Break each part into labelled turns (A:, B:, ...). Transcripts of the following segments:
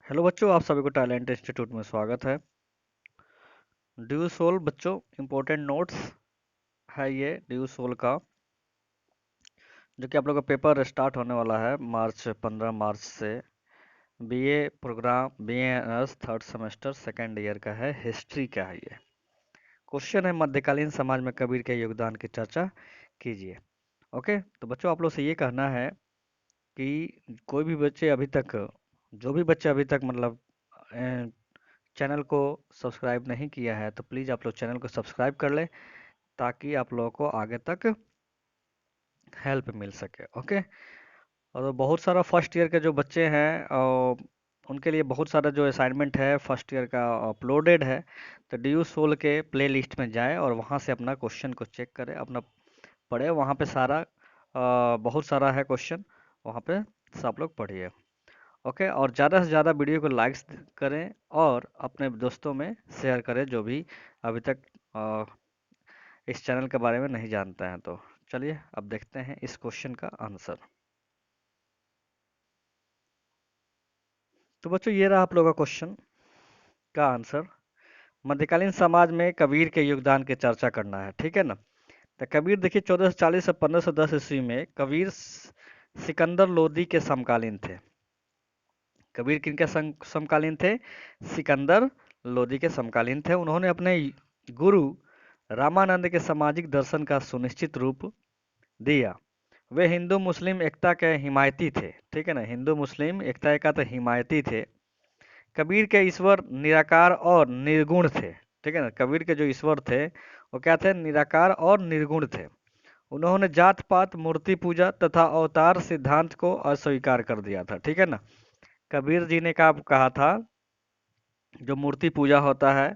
A: Hello बच्चों, आप सभी को टैलेंट इंस्टीट्यूट में स्वागत है। ड्यू सोल बच्चों, इम्पोर्टेंट नोट्स है ये ड्यू सोल का, जो कि आप लोगों का पेपर स्टार्ट होने वाला है 15 मार्च से। BA program, BA honours third semester second year का है। हिस्ट्री का है ये। क्वेश्चन है, मध्यकालीन समाज में कबीर के योगदान की चर्चा कीजिए। ओके, तो बच्चों आप लोग से ये कहना है कि कोई भी बच्चे अभी तक, जो भी बच्चे अभी तक मतलब चैनल को सब्सक्राइब नहीं किया है, तो प्लीज़ आप लोग चैनल को सब्सक्राइब कर लें, ताकि आप लोगों को आगे तक हेल्प मिल सके। ओके, और बहुत सारा फर्स्ट ईयर के जो बच्चे हैं उनके लिए बहुत सारा जो असाइनमेंट है फर्स्ट ईयर का अपलोडेड है। तो डी यू सोल के प्ले लिस्ट में जाएं और वहाँ से अपना क्वेश्चन को चेक करें, अपना पढ़े। वहाँ पे सारा बहुत सारा है क्वेश्चन, वहाँ पे सब लोग पढ़िए। ओके, और ज़्यादा से ज़्यादा वीडियो को लाइक्स करें और अपने दोस्तों में शेयर करें, जो भी अभी तक अ, इस चैनल के बारे में नहीं जानते हैं। तो चलिए अब देखते हैं इस क्वेश्चन का आंसर। तो बच्चों ये रहा आप लोगों का क्वेश्चन का आंसर। मध्यकालीन समाज में कबीर के योगदान की चर्चा करना है, ठीक है ना। तो कबीर देखिए 1440 से 1510 ईस्वी में कबीर सिकंदर लोदी के समकालीन थे। कबीर किनके समकालीन थे? सिकंदर लोदी के समकालीन थे। उन्होंने अपने गुरु रामानंद के सामाजिक दर्शन का सुनिश्चित रूप दिया। वे हिंदू मुस्लिम एकता के हिमायती थे, ठीक है ना। हिंदू मुस्लिम एकता का तो हिमायती थे। कबीर के ईश्वर निराकार और निर्गुण थे, ठीक है ना। कबीर के जो ईश्वर थे वो क्या थे? निराकार और निर्गुण थे। उन्होंने जात पात, मूर्ति पूजा तथा अवतार सिद्धांत को अस्वीकार कर दिया था, ठीक है ना। कबीर जी ने कहा था, जो मूर्ति पूजा होता है,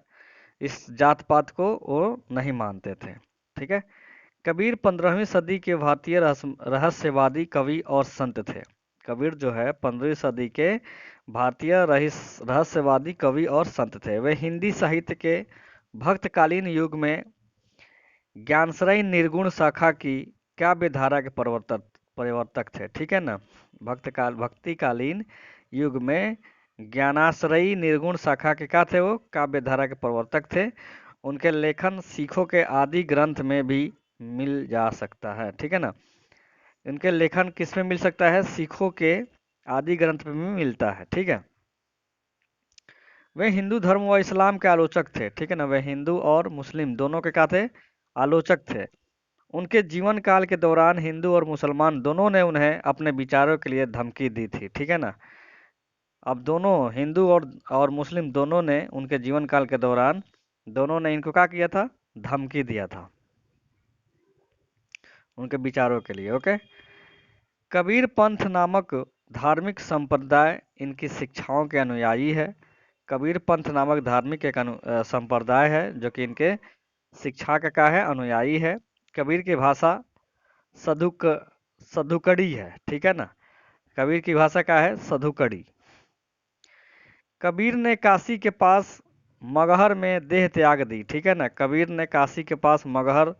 A: इस जात पात को वो नहीं मानते थे, ठीक है। कबीर 15वीं सदी के भारतीय रहस्यवादी कवि और संत थे। कबीर जो है 15वीं सदी के भारतीय रहस्यवादी कवि और संत थे। वे हिंदी साहित्य के भक्तकालीन युग में ज्ञानश्रयी निर्गुण शाखा की काव्य धारा के परिवर्तक थे, ठीक है ना। भक्तिकालीन युग में ज्ञानाश्रयी निर्गुण शाखा के क्या थे? वो काव्य धारा के प्रवर्तक थे। उनके लेखन सिखों के आदि ग्रंथ में भी मिल जा सकता है, ठीक है ना। इनके लेखन किस में मिल सकता है? सिखों के आदि ग्रंथ में भी मिलता है, ठीक है। वे हिंदू धर्म व इस्लाम के आलोचक थे, ठीक है ना। वे हिंदू और मुस्लिम दोनों के क्या थे? आलोचक थे। उनके जीवन काल के दौरान हिंदू और मुसलमान दोनों ने उन्हें अपने विचारों के लिए धमकी दी थी, ठीक है ना। अब दोनों हिंदू और मुस्लिम दोनों ने उनके जीवन काल के दौरान, दोनों ने इनको क्या किया था? धमकी दिया था उनके विचारों के लिए। ओके, कबीर पंथ नामक धार्मिक संप्रदाय इनकी शिक्षाओं के अनुयायी है। कबीर पंथ नामक धार्मिक एक संप्रदाय है जो कि इनके शिक्षा का क्या है? अनुयायी है। कबीर की भाषा सधुक सधुकड़ी है, ठीक है ना। कबीर की भाषा क्या है? सधुकड़ी। कबीर ने काशी के पास मगहर में देह त्याग दी, ठीक है ना। कबीर ने काशी के पास मगहर,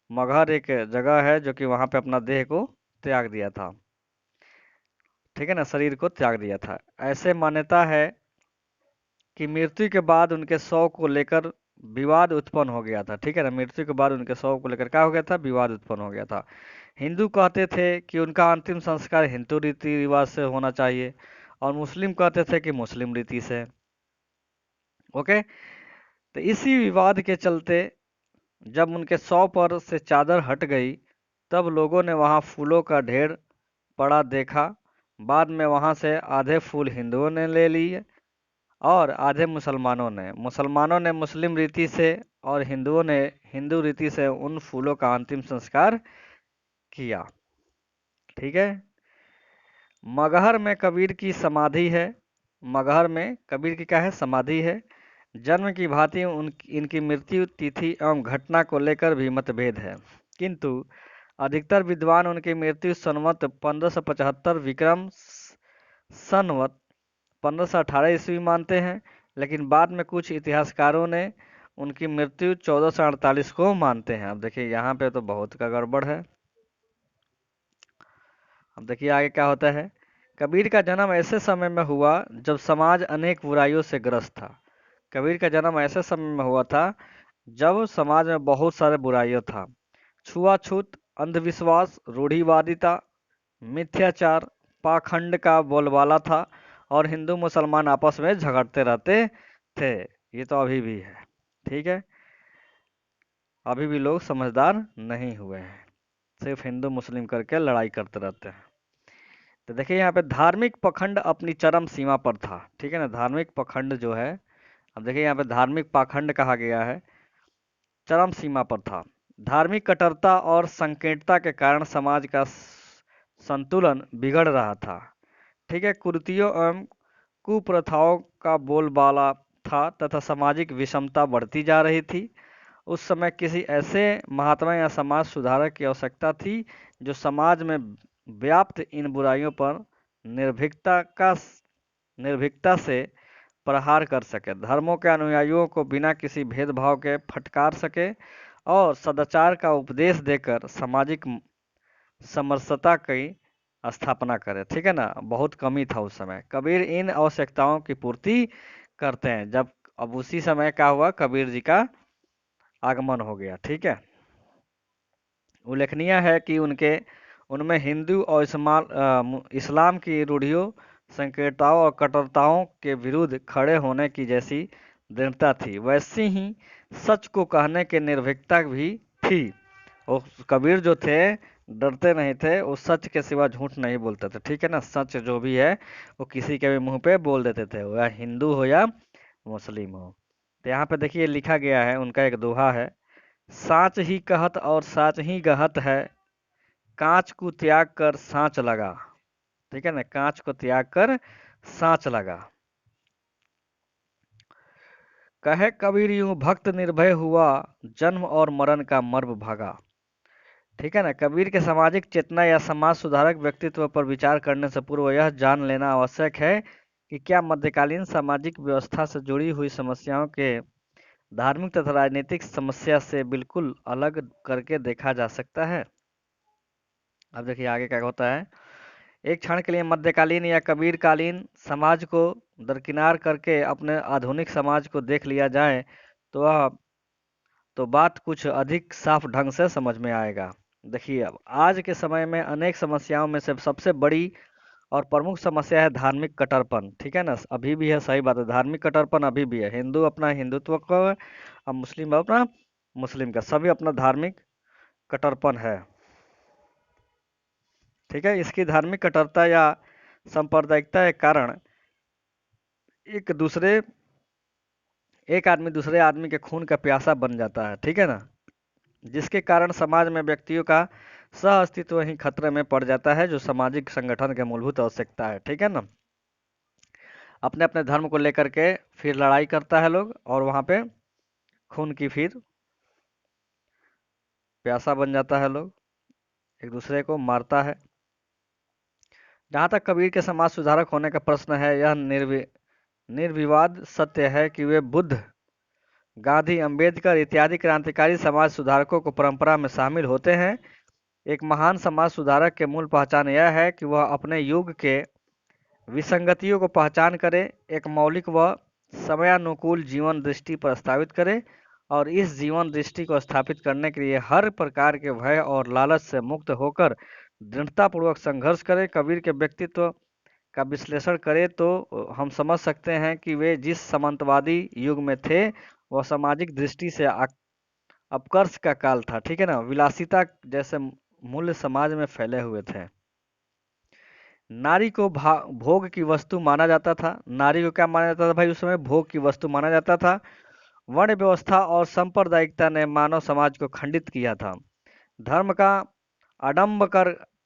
A: मगहर एक जगह है जो कि वहां पे अपना देह को त्याग दिया था, ठीक है ना, शरीर को त्याग दिया था। ऐसे मान्यता है कि मृत्यु के बाद उनके शव को लेकर विवाद उत्पन्न हो गया था, ठीक है ना। मृत्यु के बाद उनके शव को लेकर क्या हो गया था? विवाद उत्पन्न हो गया था। हिंदू कहते थे कि उनका अंतिम संस्कार हिंदू रीति रिवाज से होना चाहिए, और मुस्लिम कहते थे कि मुस्लिम रीति से। ओके, तो इसी विवाद के चलते जब उनके शव पर से चादर हट गई, तब लोगों ने वहां फूलों का ढेर पड़ा देखा। बाद में वहां से आधे फूल हिंदुओं ने ले लिए और आधे मुसलमानों ने मुस्लिम रीति से और हिंदुओं ने हिंदू रीति से उन फूलों का अंतिम संस्कार किया, ठीक है। मगहर में कबीर की समाधि है। मगहर में कबीर की क्या है? समाधि है। जन्म की भांति इनकी मृत्यु तिथि एवं घटना को लेकर भी मतभेद है, किंतु अधिकतर विद्वान उनकी मृत्यु संवत 1575 विक्रम संवत 1518 ईस्वी मानते हैं, लेकिन बाद में कुछ इतिहासकारों ने उनकी मृत्यु 1448 को मानते हैं। अब देखिए यहाँ पे तो बहुत का गड़बड़ है। अब देखिए आगे क्या होता है। कबीर का जन्म ऐसे समय में हुआ जब समाज अनेक बुराइयों से ग्रस्त था। कबीर का जन्म ऐसे समय में हुआ था जब समाज में बहुत सारे बुराइयां था। छुआछूत, अंधविश्वास, रूढ़िवादिता, मिथ्याचार, पाखंड का बोलबाला था और हिंदू मुसलमान आपस में झगड़ते रहते थे। ये तो अभी भी है, ठीक है। अभी भी लोग समझदार नहीं हुए हैं, सिर्फ हिंदू मुस्लिम करके लड़ाई करते रहते हैं। तो देखिए यहाँ पे धार्मिक पखंड अपनी चरम सीमा पर था, ठीक है ना। धार्मिक पखंड जो है, अब देखिए यहाँ पे धार्मिक पाखंड कहा गया है, चरम सीमा पर था। धार्मिक कट्टरता और संकीर्णता के कारण समाज का संतुलन बिगड़ रहा था, ठीक है। कुरीतियों एवं कुप्रथाओं का बोलबाला था तथा सामाजिक विषमता बढ़ती जा रही थी। उस समय किसी ऐसे महात्मा या समाज सुधारक की आवश्यकता थी जो समाज में व्याप्त इन बुराइयों पर निर्भीकता से प्रहार कर सके, धर्मों के अनुयायियों को बिना किसी भेदभाव के फटकार सके और सदाचार का उपदेश देकर सामाजिक समरसता की स्थापना करे, ठीक है ना। बहुत कमी था उस समय। कबीर इन आवश्यकताओं की पूर्ति करते हैं। जब अब उसी समय क्या हुआ, कबीर जी का आगमन हो गया, ठीक है। उल्लेखनीय है कि उनमें हिंदू और इस्लाम की रूढ़ियों, संकीर्णताओं और कट्टरताओं के विरुद्ध खड़े होने की जैसी दृढ़ता थी, वैसी ही सच को कहने की निर्भीकता भी थी। और कबीर जो थे डरते नहीं थे, वो सच के सिवा झूठ नहीं बोलते थे, ठीक है ना। सच जो भी है वो किसी के भी मुंह पे बोल देते थे, वह हिंदू हो या मुस्लिम हो। तो यहाँ पे देखिए लिखा गया है, उनका एक दोहा है, साच ही कहत और साच ही गहत है, कांच को त्याग कर सांच लगा, ठीक है ना। कांच को त्याग कर सांच लगा। कहे कबीर यूं भक्त निर्भय हुआ, जन्म और मरण का मर्म भागा, ठीक है ना। कबीर के सामाजिक चेतना या समाज सुधारक व्यक्तित्व पर विचार करने से पूर्व यह जान लेना आवश्यक है कि क्या मध्यकालीन सामाजिक व्यवस्था से जुड़ी हुई समस्याओं के धार्मिक तथा राजनीतिक समस्या से बिल्कुल अलग करके देखा जा सकता है। अब देखिए आगे क्या होता है। एक क्षण के लिए मध्यकालीन या कबीरकालीन समाज को दरकिनार करके अपने आधुनिक समाज को देख लिया जाए तो बात कुछ अधिक साफ ढंग से समझ में आएगा। देखिए अब आज के समय में अनेक समस्याओं में से सबसे बड़ी और प्रमुख समस्या है धार्मिक कट्टरपन, ठीक है ना। अभी भी है, सही बात है, धार्मिक कट्टरपन अभी भी है। हिंदू अपना हिंदुत्व को, और मुस्लिम अपना मुस्लिम का, सभी अपना धार्मिक कट्टरपन है, ठीक है। इसकी धार्मिक कट्टरता या सांप्रदायिकता के कारण एक आदमी दूसरे आदमी के खून का प्यासा बन जाता है, ठीक है ना। जिसके कारण समाज में व्यक्तियों का सह अस्तित्व ही खतरे में पड़ जाता है, जो सामाजिक संगठन के मूलभूत आवश्यकता है, ठीक है ना। अपने अपने धर्म को लेकर के फिर लड़ाई करता है लोग, और वहां पे खून की फिर प्यासा बन जाता है, लोग एक दूसरे को मारता है। जहां तक कबीर के समाज सुधारक होने का प्रश्न है, यह निर्विवाद सत्य है कि वे बुद्ध, गांधी, अंबेडकर इत्यादि क्रांतिकारी समाज सुधारकों को परंपरा में शामिल होते हैं। एक महान समाज सुधारक के मूल पहचान यह है कि वह अपने युग के विसंगतियों को पहचान करे, एक मौलिक व समयानुकूल जीवन दृष्टि प्रस्तावित करे और इस जीवन दृष्टि को स्थापित करने के लिए हर प्रकार के भय और लालच से मुक्त होकर दृढ़तापूर्वक संघर्ष करे। कबीर के व्यक्तित्व का विश्लेषण करें तो हम समझ सकते हैं कि वे जिस सामंतवादी युग में थे वह सामाजिक दृष्टि से अपकर्ष का काल था, ठीक है ना। विलासिता जैसे मूल्य समाज में फैले हुए थे। नारी को भोग की वस्तु माना जाता था। नारी को क्या माना जाता था भाई, उस समय भोग की वस्तु माना जाता था। वर्ण व्यवस्था और सांप्रदायिकता ने मानव समाज को खंडित किया था। धर्म का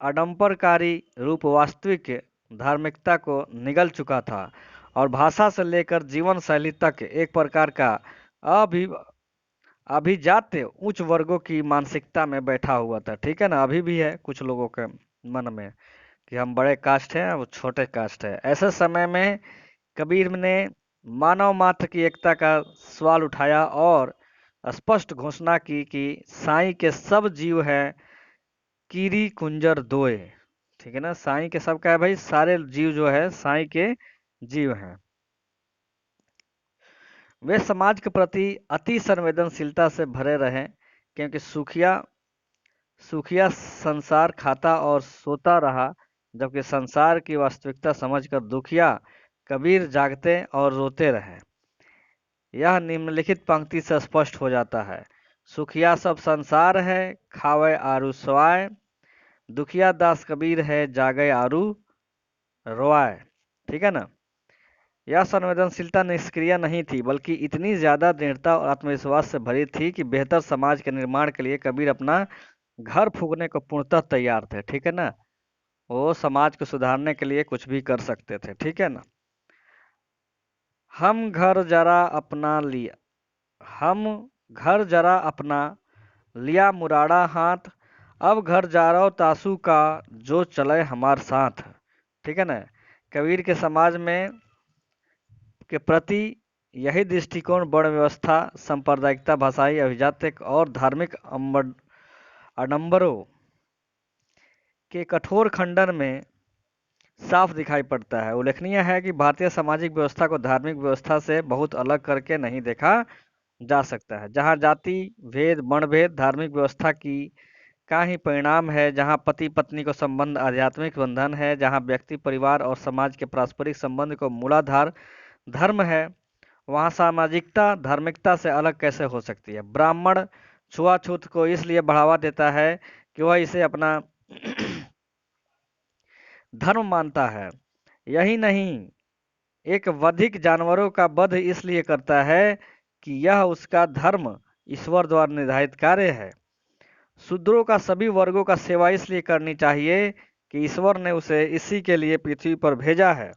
A: आडंबरकारी रूप वास्तविक धार्मिकता को निगल चुका था और भाषा से लेकर जीवन शैली तक एक प्रकार का अभि अभिजात्य उच्च वर्गों की मानसिकता में बैठा हुआ था, ठीक है ना। अभी भी है कुछ लोगों के मन में कि हम बड़े कास्ट हैं, वो छोटे कास्ट है। ऐसे समय में कबीर ने मानव मात्र की एकता का सवाल उठाया और स्पष्ट घोषणा की कि साईं के सब जीव हैं कीरी कुंजर दोए, ठीक है ना, साईं के सब क्या है भाई, सारे जीव जो है साईं के जीव हैं। वे समाज के प्रति अति संवेदनशीलता से भरे रहें, क्योंकि सुखिया सुखिया संसार खाता और सोता रहा, जबकि संसार की वास्तविकता समझकर दुखिया कबीर जागते और रोते रहे। यह निम्नलिखित पंक्ति से स्पष्ट हो जाता है। सुखिया सब संसार है, खावे आरु सोआय, दुखिया दास कबीर है, जागे आरु रोआय। ठीक है ना। यह संवेदनशीलता निष्क्रिय नहीं थी, बल्कि इतनी ज्यादा दृढ़ता और आत्मविश्वास से भरी थी कि बेहतर समाज के निर्माण के लिए कबीर अपना घर फूकने को पूर्णतः तैयार थे। ठीक है ना, वो समाज को सुधारने के लिए कुछ भी कर सकते थे। ठीक है ना। हम घर जरा अपना लिया हम घर जरा अपना लिया मुराड़ा हाथ, अब घर जा रहा तासू का, जो चले हमार साथ। ठीक है ना। कबीर के समाज में के प्रति यही दृष्टिकोण वर्ण व्यवस्था, सांप्रदायिकता, भाषाई अभिजात्य और धार्मिक आडंबरों के कठोर खंडन में साफ दिखाई पड़ता है। उल्लेखनीय है कि भारतीय सामाजिक व्यवस्था को धार्मिक व्यवस्था से बहुत अलग करके नहीं देखा जा सकता है। जहाँ जाति भेद, वर्णभेद धार्मिक व्यवस्था की का ही परिणाम है, जहाँ पति पत्नी को संबंध आध्यात्मिक बंधन है, जहाँ व्यक्ति परिवार और समाज के पारस्परिक संबंध को मूलाधार धर्म है, वहाँ सामाजिकता धार्मिकता से अलग कैसे हो सकती है। ब्राह्मण छुआछूत को इसलिए बढ़ावा देता है कि वह इसे अपना धर्म मानता है। यही नहीं, एक वधिक जानवरों का वध इसलिए करता है कि यह उसका धर्म ईश्वर द्वारा निर्धारित कार्य है। शूद्रों का सभी वर्गों का सेवा इसलिए करनी चाहिए कि ईश्वर ने उसे इसी के लिए पृथ्वी पर भेजा है।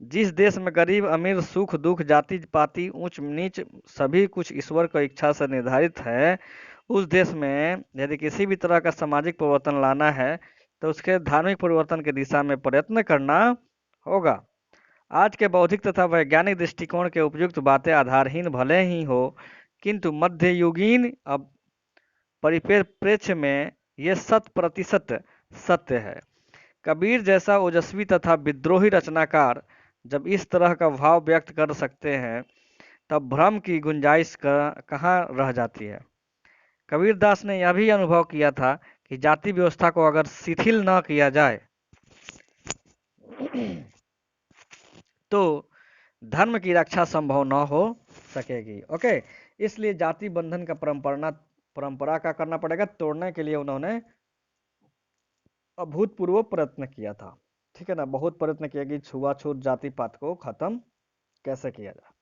A: जिस देश में गरीब अमीर, सुख दुख, जाति पाति, ऊंच नीच सभी कुछ ईश्वर की इच्छा से निर्धारित है, उस देश में यदि किसी भी तरह का सामाजिक परिवर्तन लाना है तो उसके धार्मिक परिवर्तन की दिशा में प्रयत्न करना होगा। आज के बौद्धिक तथा वैज्ञानिक दृष्टिकोण के उपयुक्त बातें आधारहीन भले ही हो, किंतु मध्ययुगीन अब परिप्रेक्ष्य में ये 100% सत्य है। कबीर जैसा ओजस्वी तथा विद्रोही रचनाकार जब इस तरह का भाव व्यक्त कर सकते हैं, तब भ्रम की गुंजाइश कहाँ रह जाती है। कबीरदास ने यह भी अनुभव किया था कि जाति व्यवस्था को अगर शिथिल न किया जाए तो धर्म की रक्षा संभव न हो सकेगी। ओके, इसलिए जाति बंधन का परंपरा का करना पड़ेगा, तोड़ने के लिए उन्होंने अभूतपूर्व प्रयत्न किया था। ठीक है ना, बहुत प्रयत्न किया कि छुआछूत जाति पात को खत्म कैसे किया जाए।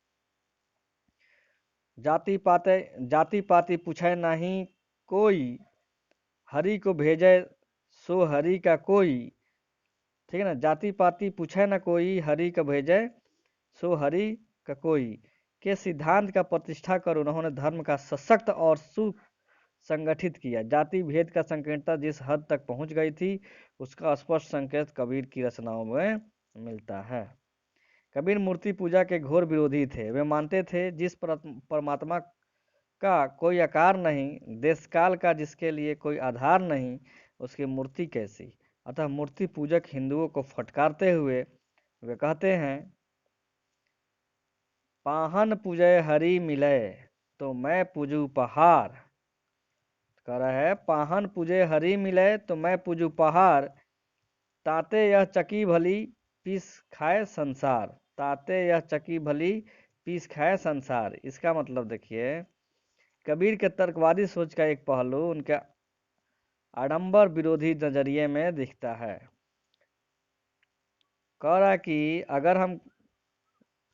A: जाति पाति पूछे नहीं कोई, हरि को भेजे सो हरि का कोई। ठीक है ना, जाति पाति पूछे न कोई, हरि का भेजे सो हरि का कोई के सिद्धांत का प्रतिष्ठा कर उन्होंने धर्म का सशक्त और सुसंगठित किया। जाति भेद का संकीर्णता जिस हद तक पहुंच गई थी, उसका स्पष्ट संकेत कबीर की रचनाओं में मिलता है। कबीर मूर्ति पूजा के घोर विरोधी थे। वे मानते थे जिस परमात्मा का कोई आकार नहीं, देश काल का जिसके लिए कोई आधार नहीं, उसकी मूर्ति कैसी। अतः मूर्ति पूजक हिंदुओं को फटकारते हुए वे कहते हैं, पाहन पूजय हरि मिले तो मैं पूजू पहाड़। कह रहा है पाहन पूजे हरि मिले तो मैं पूजू पहाड़, ताते यह चकी भली पीस खाए संसार। ताते यह चकी भली पीस खाए संसार, इसका मतलब देखिए, कबीर के तर्कवादी सोच का एक पहलू उनके आडंबर विरोधी नजरिए में दिखता है। कह रहा कि अगर हम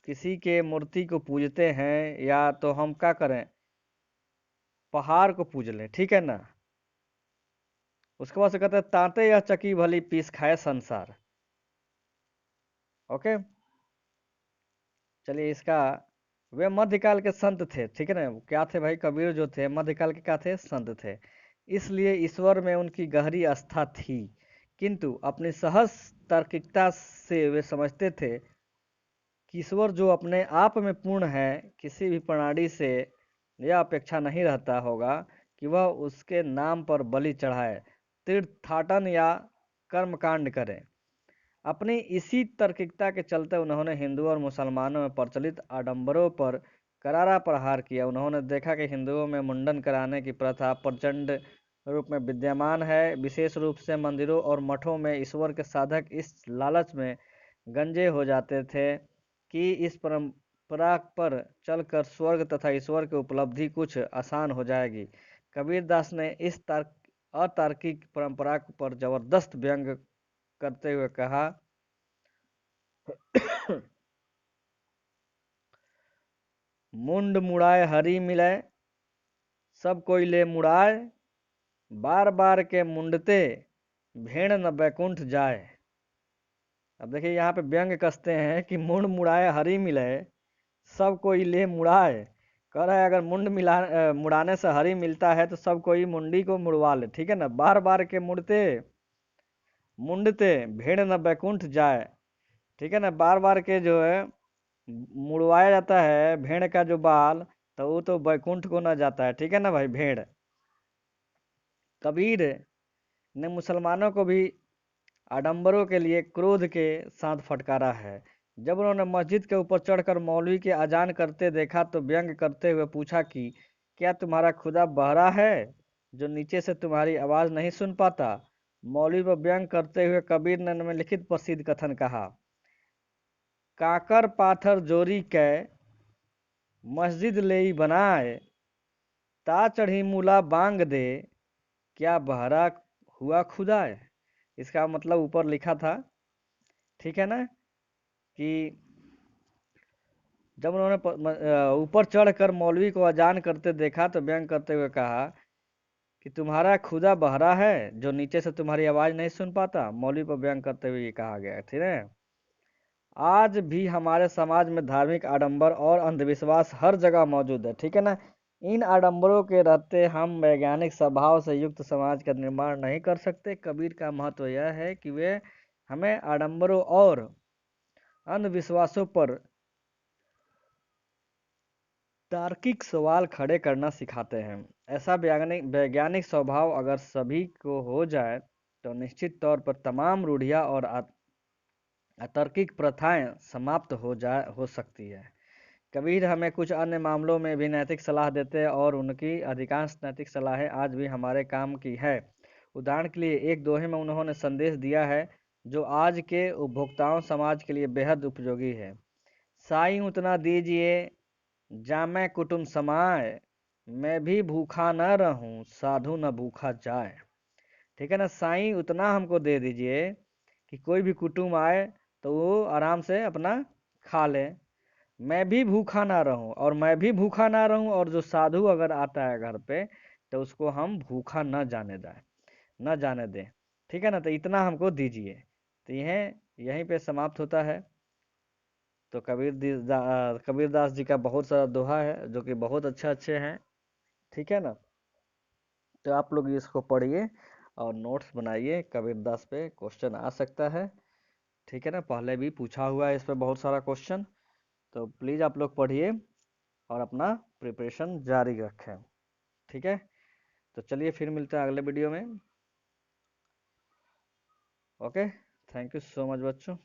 A: किसी के मूर्ति को पूजते हैं या तो हम क्या करें, पहाड़ को पूज लें। ठीक है ना। उसके बाद से कहते हैं ताते यह चकी भली पीस खाए संसार। ओके, चलिए इसका, वे मध्यकाल के संत थे। ठीक है ना, क्या थे भाई, कबीर जो थे मध्यकाल के क्या थे, संत थे। इसलिए ईश्वर में उनकी गहरी आस्था थी, किंतु अपनी सहज तार्किकता से वे समझते थे कि ईश्वर जो अपने आप में पूर्ण है, किसी भी प्रणाली से यह अपेक्षा नहीं रहता होगा कि वह उसके नाम पर बलि चढ़ाए, तीर्थाटन या कर्मकांड करें। अपनी इसी तार्किकता के चलते उन्होंने हिंदुओं और मुसलमानों में प्रचलित आडंबरों पर करारा प्रहार किया। उन्होंने देखा कि हिंदुओं में मुंडन कराने की प्रथा प्रचंड रूप में विद्यमान है। विशेष रूप से मंदिरों और मठों में ईश्वर के साधक इस लालच में गंजे हो जाते थे कि इस परंपरा पर चलकर स्वर्ग तथा ईश्वर की उपलब्धि कुछ आसान हो जाएगी। कबीरदास ने इस अतार्किक परंपरा पर जबरदस्त व्यंग करते हुए कहा, मुंड मुड़ाए हरि मिले, सब कोई ले मुड़ाए, बार बार के मुंडते भेड़ न बैकुंठ जाए। अब देखिए यहाँ पे व्यंग कसते हैं कि मुंड मुड़ाए हरि मिले, सब कोई ले मुड़ाए। कह रहा है अगर मुड़ाने से हरि मिलता है तो सब कोई मुंडी को मुड़वा ले, ठीक है ना। बार बार के मुंडते भेड़ न बैकुंठ जाए, ठीक है ना। बार बार के जो है मुड़वाया जाता है भेड़ का जो बाल, तो वो तो बैकुंठ को न जाता है, ठीक है ना भाई। भेड़ कबीर ने मुसलमानों को भी आडंबरों के लिए क्रोध के साथ फटकारा है। जब उन्होंने मस्जिद के ऊपर चढ़कर मौलवी के अजान करते देखा तो व्यंग करते हुए पूछा कि क्या तुम्हारा खुदा बहरा है जो नीचे से तुम्हारी आवाज नहीं सुन पाता। मौलवी पर व्यंग करते हुए कबीर ने निम्नलिखित प्रसिद्ध कथन कहा, काकर पाथर जोरी कै मस्जिद ले बनाए, ता चढ़ी मूला बांग दे, क्या बहरा हुआ खुदा है। इसका मतलब ऊपर लिखा था, ठीक है ना, कि जब उन्होंने ऊपर चढ़कर मौलवी को अजान करते देखा तो व्यंग करते हुए कहा कि तुम्हारा खुदा बहरा है जो नीचे से तुम्हारी आवाज नहीं सुन पाता। मौलवी पर व्यंग करते हुए ये कहा गया, ठीक है। आज भी हमारे समाज में धार्मिक आडंबर और अंधविश्वास हर जगह मौजूद है, ठीक है ना। इन आडंबरों के रहते हम वैज्ञानिक स्वभाव से युक्त समाज का निर्माण नहीं कर सकते। कबीर का महत्व यह है कि वे हमें आडंबरों और अंधविश्वासों पर तार्किक सवाल खड़े करना सिखाते हैं। ऐसा वैज्ञानिक स्वभाव अगर सभी को हो जाए तो निश्चित तौर पर तमाम रूढ़ियां और अतार्किक प्रथाएं समाप्त हो सकती है। कबीर हमें कुछ अन्य मामलों में भी नैतिक सलाह देते हैं और उनकी अधिकांश नैतिक सलाहें आज भी हमारे काम की है। उदाहरण के लिए एक दोहे में उन्होंने संदेश दिया है जो आज के उपभोक्ताओं समाज के लिए बेहद उपयोगी है। साईं उतना दीजिए जामै कुटुम समाए, मैं भी भूखा न रहूं साधु न भूखा जाए। ठीक है ना, साईं उतना हमको दे दीजिए कि कोई भी कुटुम आए तो वो आराम से अपना खा ले, मैं भी भूखा ना रहूं, और मैं भी भूखा ना रहूं, और जो साधु अगर आता है घर पे तो उसको हम भूखा न जाने दें। ठीक है ना, तो इतना हमको दीजिए। तो यह यहीं पे समाप्त होता है। तो कबीरदास जी का बहुत सारा दोहा है जो कि बहुत अच्छे हैं, ठीक है ना। तो आप लोग इसको पढ़िए और नोट्स बनाइए। कबीरदास पे क्वेश्चन आ सकता है, ठीक है ना। पहले भी पूछा हुआ है इस पे बहुत सारा क्वेश्चन। तो प्लीज़ आप लोग पढ़िए और अपना प्रिपरेशन जारी रखें, ठीक है। तो चलिए फिर मिलते हैं अगले वीडियो में। Okay, thank you so much बच्चों।